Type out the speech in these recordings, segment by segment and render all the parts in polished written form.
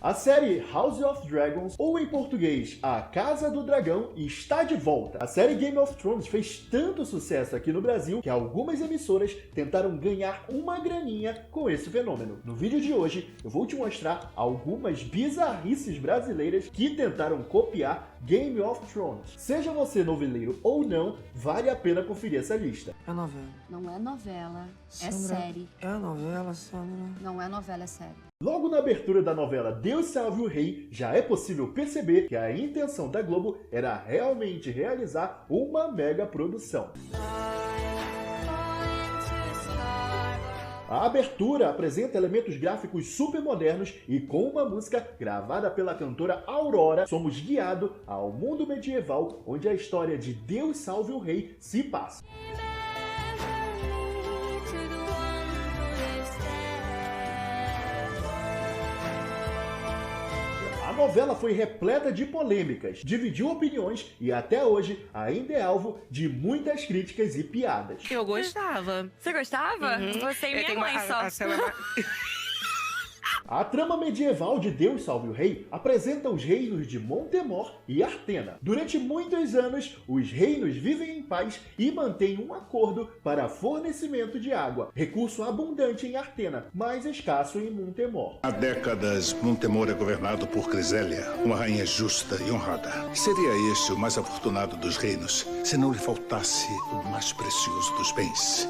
A série House of Dragons, ou em português, A Casa do Dragão, está de volta. A série Game of Thrones fez tanto sucesso aqui no Brasil que algumas emissoras tentaram ganhar uma graninha com esse fenômeno. No vídeo de hoje, eu vou te mostrar algumas bizarrices brasileiras que tentaram copiar Game of Thrones. Seja você noveleiro ou não, vale a pena conferir essa lista. É novela. Não é novela, é Sandra, série. É novela, Sandra. Não é novela, é série. Logo na abertura da novela Deus Salve o Rei, já é possível perceber que a intenção da Globo era realmente realizar uma mega produção. A abertura apresenta elementos gráficos super modernos e com uma música gravada pela cantora Aurora, somos guiados ao mundo medieval onde a história de Deus Salve o Rei se passa. A novela foi repleta de polêmicas, dividiu opiniões e até hoje ainda é alvo de muitas críticas e piadas. Eu gostava. Você gostava? Você e minha mãe só. A trama medieval de Deus Salve o Rei apresenta os reinos de Montemor e Artena. Durante muitos anos, os reinos vivem em paz e mantêm um acordo para fornecimento de água, recurso abundante em Artena, mas escasso em Montemor. Há décadas, Montemor é governado por Crisélia, uma rainha justa e honrada. Seria este o mais afortunado dos reinos, se não lhe faltasse o mais precioso dos bens.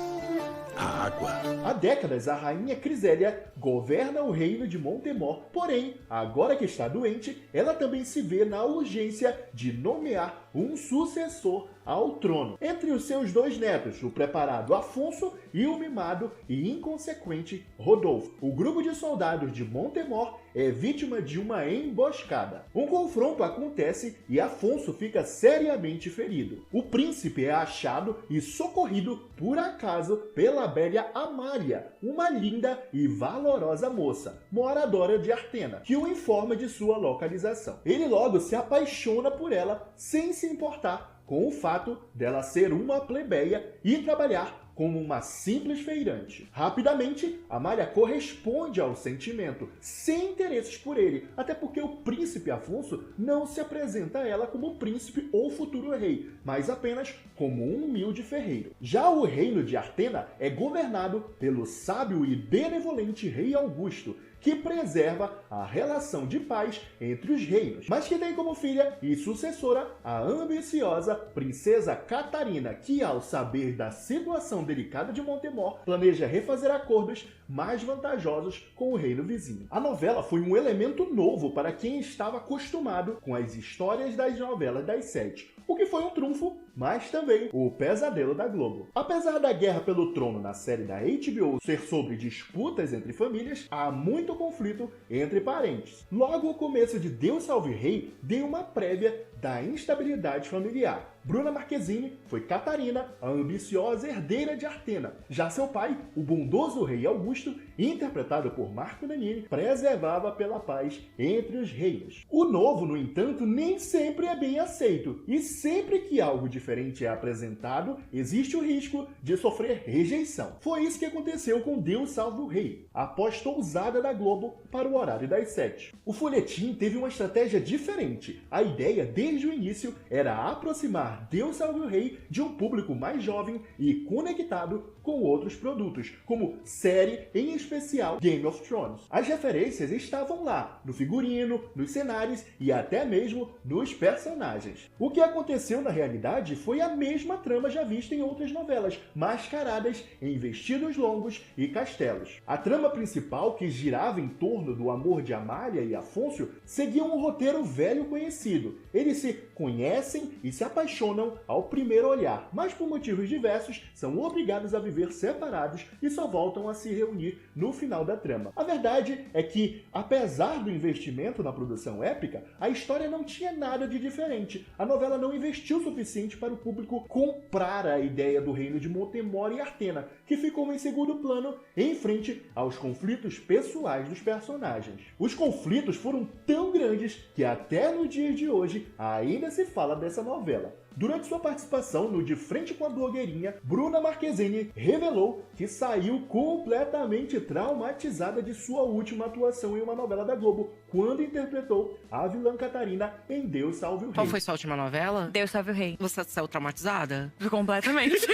A água. Há décadas, a rainha Crisélia governa o reino de Montemor, porém, agora que está doente, ela também se vê na urgência de nomear um sucessor ao trono. Entre os seus dois netos, o preparado Afonso e o mimado e inconsequente Rodolfo. O grupo de soldados de Montemor é vítima de uma emboscada. Um confronto acontece e Afonso fica seriamente ferido. O príncipe é achado e socorrido por acaso pela bela Amália, uma linda e valorosa moça, moradora de Artena, que o informa de sua localização. Ele logo se apaixona por ela sem se importar com o fato dela ser uma plebeia e trabalhar como uma simples feirante. Rapidamente, Amália corresponde ao sentimento, sem interesses por ele, até porque o príncipe Afonso não se apresenta a ela como príncipe ou futuro rei, mas apenas como um humilde ferreiro. Já o reino de Artena é governado pelo sábio e benevolente rei Augusto, que preserva a relação de paz entre os reinos, mas que tem como filha e sucessora a ambiciosa princesa Catarina, que, ao saber da situação delicada de Montemor, planeja refazer acordos mais vantajosos com o reino vizinho. A novela foi um elemento novo para quem estava acostumado com as histórias das novelas das sete, o que foi um trunfo, mas também o pesadelo da Globo. Apesar da guerra pelo trono na série da HBO ser sobre disputas entre famílias, há muito conflito entre parentes. Logo, o começo de Deus Salve Rei deu uma prévia da instabilidade familiar. Bruna Marquezine foi Catarina, a ambiciosa herdeira de Artena. Já seu pai, o bondoso rei Augusto, interpretado por Marco Nanini, preservava pela paz entre os reinos. O novo, no entanto, nem sempre é bem aceito, e sempre que algo diferente é apresentado, existe o risco de sofrer rejeição. Foi isso que aconteceu com Deus Salve o Rei, a aposta ousada da Globo para o horário das 7. O folhetim teve uma estratégia diferente. A ideia, desde o início, era aproximar Deus Salve o Rei de um público mais jovem e conectado com outros produtos, como série, em especial Game of Thrones. As referências estavam lá, no figurino, nos cenários e até mesmo nos personagens. O que aconteceu na realidade foi a mesma trama já vista em outras novelas, mascaradas em vestidos longos e castelos. A trama principal, que girava em torno do amor de Amália e Afonso, seguia um roteiro velho conhecido. Eles se conhecem e se apaixonam ao primeiro olhar, mas por motivos diversos são obrigados a viver separados e só voltam a se reunir no final da trama. A verdade é que, apesar do investimento na produção épica, a história não tinha nada de diferente. A novela não investiu o suficiente para o público comprar a ideia do reino de Montemor e Artena, que ficou em segundo plano em frente aos conflitos pessoais dos personagens. Os conflitos foram tão grandes que até no dia de hoje ainda se fala dessa novela. Durante sua participação no De Frente com a Blogueirinha, Bruna Marquezine revelou que saiu completamente traumatizada de sua última atuação em uma novela da Globo, quando interpretou a vilã Catarina em Deus Salve o Rei. Qual foi sua última novela? Deus salve o rei. Você saiu traumatizada? Completamente.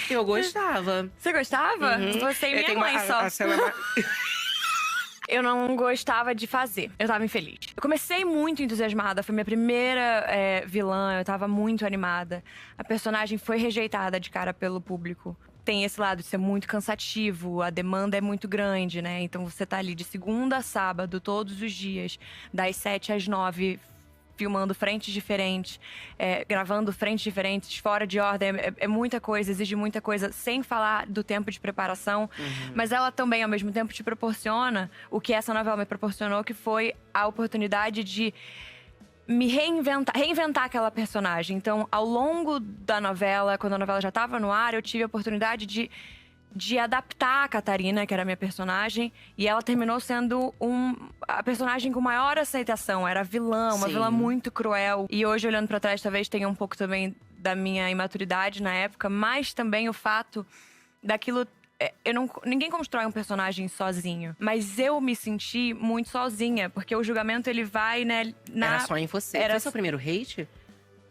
Eu gostava. Você gostava? Você e minha mãe só. Eu não gostava de fazer. Eu tava infeliz. Eu comecei muito entusiasmada. Foi minha primeira vilã. Eu tava muito animada. A personagem foi rejeitada de cara pelo público. Tem esse lado de ser muito cansativo. A demanda é muito grande, né? Então você tá ali de segunda a sábado, todos os dias. Das 7 às 9, filmando frentes diferentes, gravando frentes diferentes, fora de ordem, é muita coisa, exige muita coisa, sem falar do tempo de preparação. Mas ela também, ao mesmo tempo, te proporciona o que essa novela me proporcionou, que foi a oportunidade de me reinventar aquela personagem. Então, ao longo da novela, quando a novela já estava no ar, eu tive a oportunidade de adaptar a Catarina, que era a minha personagem, e ela terminou sendo a personagem com maior aceitação. Era vilã, uma vilã muito cruel. E hoje, olhando pra trás, talvez tenha um pouco também da minha imaturidade na época, mas também o fato daquilo... Ninguém constrói um personagem sozinho, mas eu me senti muito sozinha, porque o julgamento, ele vai, né, Era só em você. Foi seu primeiro hate?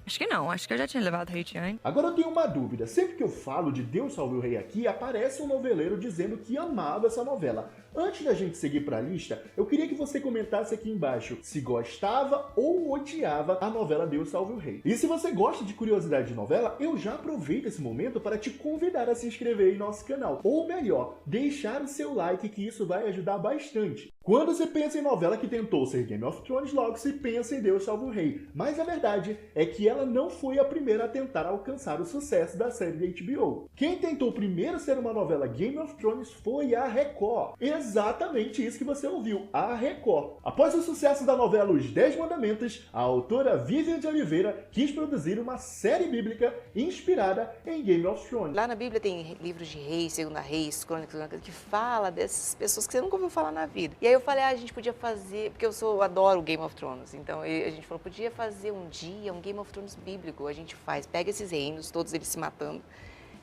Acho que não, acho que eu já tinha levado hate antes. Agora eu tenho uma dúvida. Sempre que eu falo de Deus Salve o Rei aqui, aparece um noveleiro dizendo que amava essa novela. Antes da gente seguir pra lista, eu queria que você comentasse aqui embaixo se gostava ou odiava a novela Deus Salve o Rei. E se você gosta de curiosidade de novela, eu já aproveito esse momento para te convidar a se inscrever em nosso canal. Ou melhor, deixar o seu like, que isso vai ajudar bastante. Quando se pensa em novela que tentou ser Game of Thrones, logo se pensa em Deus Salve o Rei. Mas a verdade é que ela não foi a primeira a tentar alcançar o sucesso da série da HBO. Quem tentou primeiro ser uma novela Game of Thrones foi a Record. Exatamente isso que você ouviu, a Record. Após o sucesso da novela Os 10 Mandamentos, a autora Vivian de Oliveira quis produzir uma série bíblica inspirada em Game of Thrones. Lá na Bíblia tem livros de Reis, Segunda Reis, Crônicas, que fala dessas pessoas que você nunca ouviu falar na vida. E aí eu falei, a gente podia fazer, porque eu adoro Game of Thrones, então a gente falou, podia fazer um dia um Game of Thrones bíblico. A gente pega esses reinos, todos eles se matando,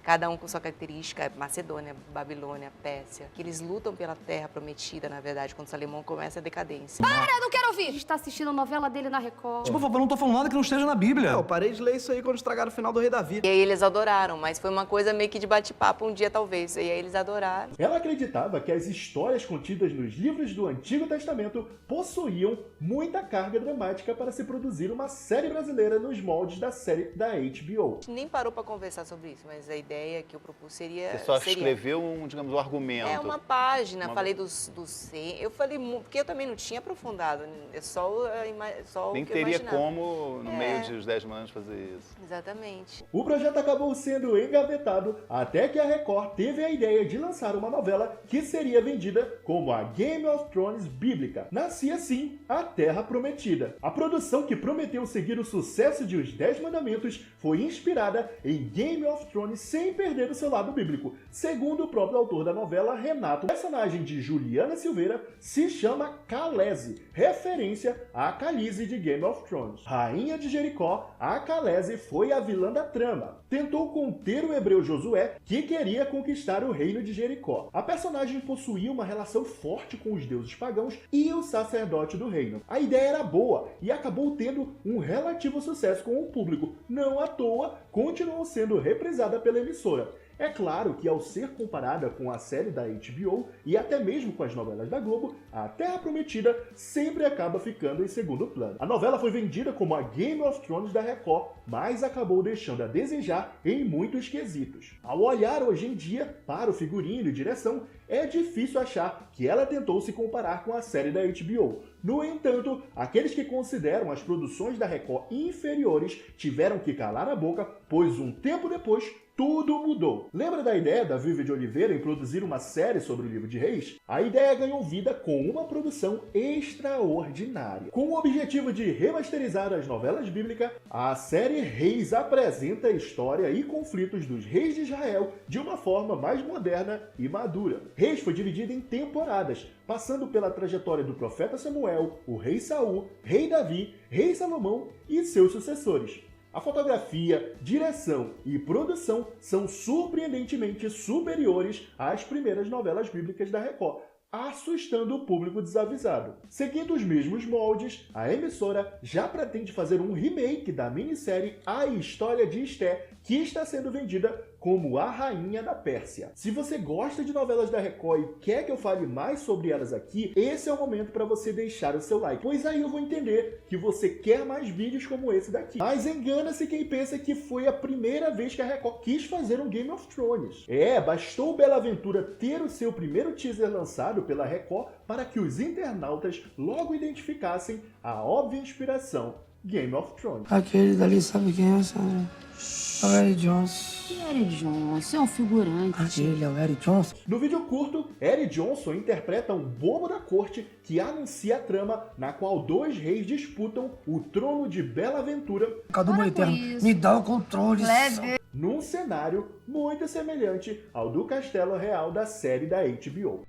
cada um com sua característica, Macedônia, Babilônia, Pérsia, que eles lutam pela terra prometida, na verdade, quando Salomão começa a decadência. Para, não quero ouvir! A gente tá assistindo a novela dele na Record. Por favor, não tô falando nada que não esteja na Bíblia. Eu parei de ler isso aí quando estragaram o final do Rei Davi. E aí eles adoraram, mas foi uma coisa meio que de bate-papo um dia, talvez. E aí eles adoraram. Ela acreditava que as histórias contidas nos livros do Antigo Testamento possuíam muita carga dramática para se produzir uma série brasileira nos moldes da série da HBO. A gente nem parou para conversar sobre isso, mas a ideia que eu propus seria... Você só escreveu digamos, um argumento. É uma página, falei dos eu falei, porque eu também não tinha aprofundado, é só Nem o que eu teria imaginava. como, no meio de Os 10 Mandamentos, fazer isso. Exatamente. O projeto acabou sendo engavetado até que a Record teve a ideia de lançar uma novela que seria vendida como a Game of Thrones bíblica. Nascia assim a Terra Prometida. A produção, que prometeu seguir o sucesso de Os 10 Mandamentos, foi inspirada em Game of Thrones sem perder o seu lado bíblico. Segundo o próprio autor da novela, Renato, o personagem de Juliana Silveira se chama Khaleesi, referência à Khaleesi de Game of Thrones. Rainha de Jericó, a Khaleesi foi a vilã da trama. Tentou conter o hebreu Josué, que queria conquistar o reino de Jericó. A personagem possuía uma relação forte com os deuses pagãos e o sacerdote do reino. A ideia era boa e acabou tendo um relativo sucesso com o público. Não à toa, continuou sendo reprisada pela emissora. É claro que, ao ser comparada com a série da HBO e até mesmo com as novelas da Globo, a Terra Prometida sempre acaba ficando em segundo plano. A novela foi vendida como a Game of Thrones da Record, mas acabou deixando a desejar em muitos quesitos. Ao olhar hoje em dia para o figurino e direção, é difícil achar que ela tentou se comparar com a série da HBO. No entanto, aqueles que consideram as produções da Record inferiores tiveram que calar a boca, pois um tempo depois tudo mudou. Lembra da ideia da Vivian de Oliveira em produzir uma série sobre o livro de Reis? A ideia ganhou vida com uma produção extraordinária. Com o objetivo de remasterizar as novelas bíblicas, a série Reis apresenta a história e conflitos dos reis de Israel de uma forma mais moderna e madura. Reis foi dividida em temporadas, passando pela trajetória do profeta Samuel, o rei Saul, rei Davi, rei Salomão e seus sucessores. A fotografia, direção e produção são surpreendentemente superiores às primeiras novelas bíblicas da Record, assustando o público desavisado. Seguindo os mesmos moldes, a emissora já pretende fazer um remake da minissérie A História de Esté, que está sendo vendida como A Rainha da Pérsia. Se você gosta de novelas da Record e quer que eu fale mais sobre elas aqui, esse é o momento para você deixar o seu like, pois aí eu vou entender que você quer mais vídeos como esse daqui. Mas engana-se quem pensa que foi a primeira vez que a Record quis fazer um Game of Thrones. Bastou Bela Aventura ter o seu primeiro teaser lançado pela Record para que os internautas logo identificassem a óbvia inspiração Game of Thrones. Aquele dali sabe quem é, Sandra? É o Eric Johnson. Que Eric Johnson? É um figurante. Aquele é o Eric Johnson. No vídeo curto, Eric Johnson interpreta um bobo da corte que anuncia a trama na qual dois reis disputam o trono de Bela Aventura. Cadu Eterno, me dá o controle. Leve. Num cenário muito semelhante ao do Castelo Real da série da HBO.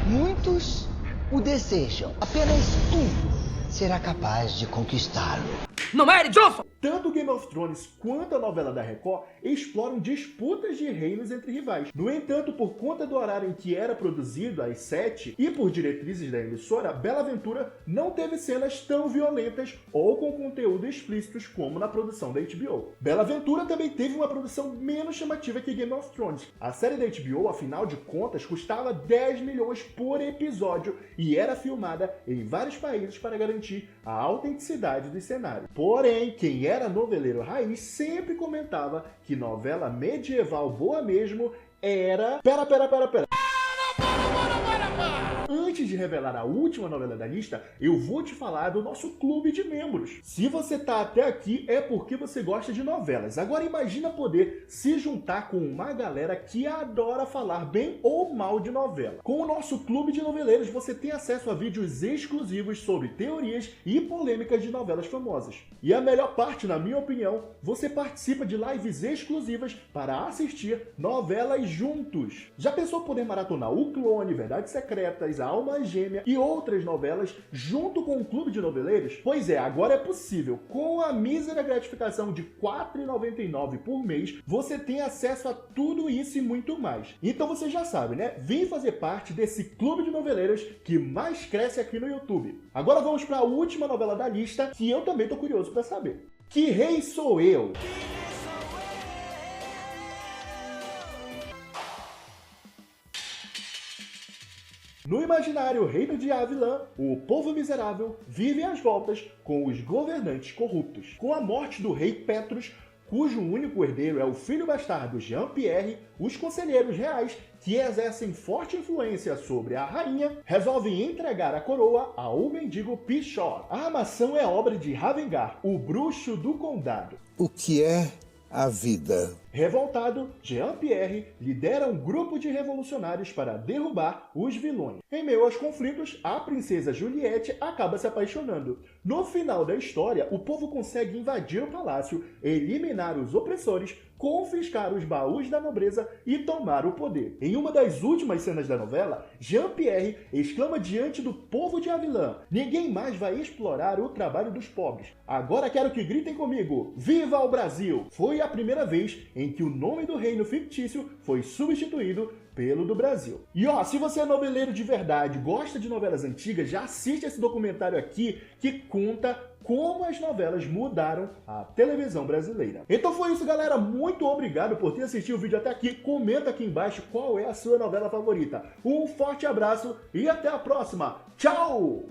Muitos o desejam, apenas um será capaz de conquistá-lo. Não é Eric Johnson! Tanto Game of Thrones quanto a novela da Record exploram disputas de reinos entre rivais. No entanto, por conta do horário em que era produzido, às 7, e por diretrizes da emissora, Bela Aventura não teve cenas tão violentas ou com conteúdo explícitos como na produção da HBO. Bela Aventura também teve uma produção menos chamativa que Game of Thrones. A série da HBO, afinal de contas, custava 10 milhões por episódio e era filmada em vários países para garantir a autenticidade dos cenários. Porém, quem era noveleiro raiz sempre comentava que novela medieval boa mesmo era... Pera. Antes de revelar a última novela da lista, eu vou te falar do nosso clube de membros. Se você tá até aqui, é porque você gosta de novelas. Agora imagina poder se juntar com uma galera que adora falar bem ou mal de novela. Com o nosso clube de noveleiros, você tem acesso a vídeos exclusivos sobre teorias e polêmicas de novelas famosas. E a melhor parte, na minha opinião, você participa de lives exclusivas para assistir novelas juntos. Já pensou poder maratonar O Clone, Verdades Secretas, A Alma Gêmea e outras novelas junto com o clube de noveleiros? Pois é, agora é possível. Com a mísera gratificação de R$ 4,99 por mês, você tem acesso a tudo isso e muito mais. Então você já sabe, né? Vem fazer parte desse clube de noveleiros que mais cresce aqui no YouTube. Agora vamos para a última novela da lista, que eu também tô curioso para saber. Que rei sou eu? No imaginário reino de Avilã, o povo miserável vive às voltas com os governantes corruptos. Com a morte do rei Petrus, cujo único herdeiro é o filho bastardo Jean-Pierre, os conselheiros reais, que exercem forte influência sobre a rainha, resolvem entregar a coroa ao mendigo Pichor. A armação é obra de Ravengar, o bruxo do condado. O que é a vida? Revoltado, Jean-Pierre lidera um grupo de revolucionários para derrubar os vilões. Em meio aos conflitos, a princesa Juliette acaba se apaixonando. No final da história, o povo consegue invadir o palácio, eliminar os opressores, confiscar os baús da nobreza e tomar o poder. Em uma das últimas cenas da novela, Jean-Pierre exclama diante do povo de Avilã: ninguém mais vai explorar o trabalho dos pobres. Agora quero que gritem comigo: Viva o Brasil! Foi a primeira vez em que o nome do reino fictício foi substituído pelo do Brasil. E se você é noveleiro de verdade, gosta de novelas antigas, já assiste esse documentário aqui que conta como as novelas mudaram a televisão brasileira. Então foi isso, galera. Muito obrigado por ter assistido o vídeo até aqui. Comenta aqui embaixo qual é a sua novela favorita. Um forte abraço e até a próxima. Tchau!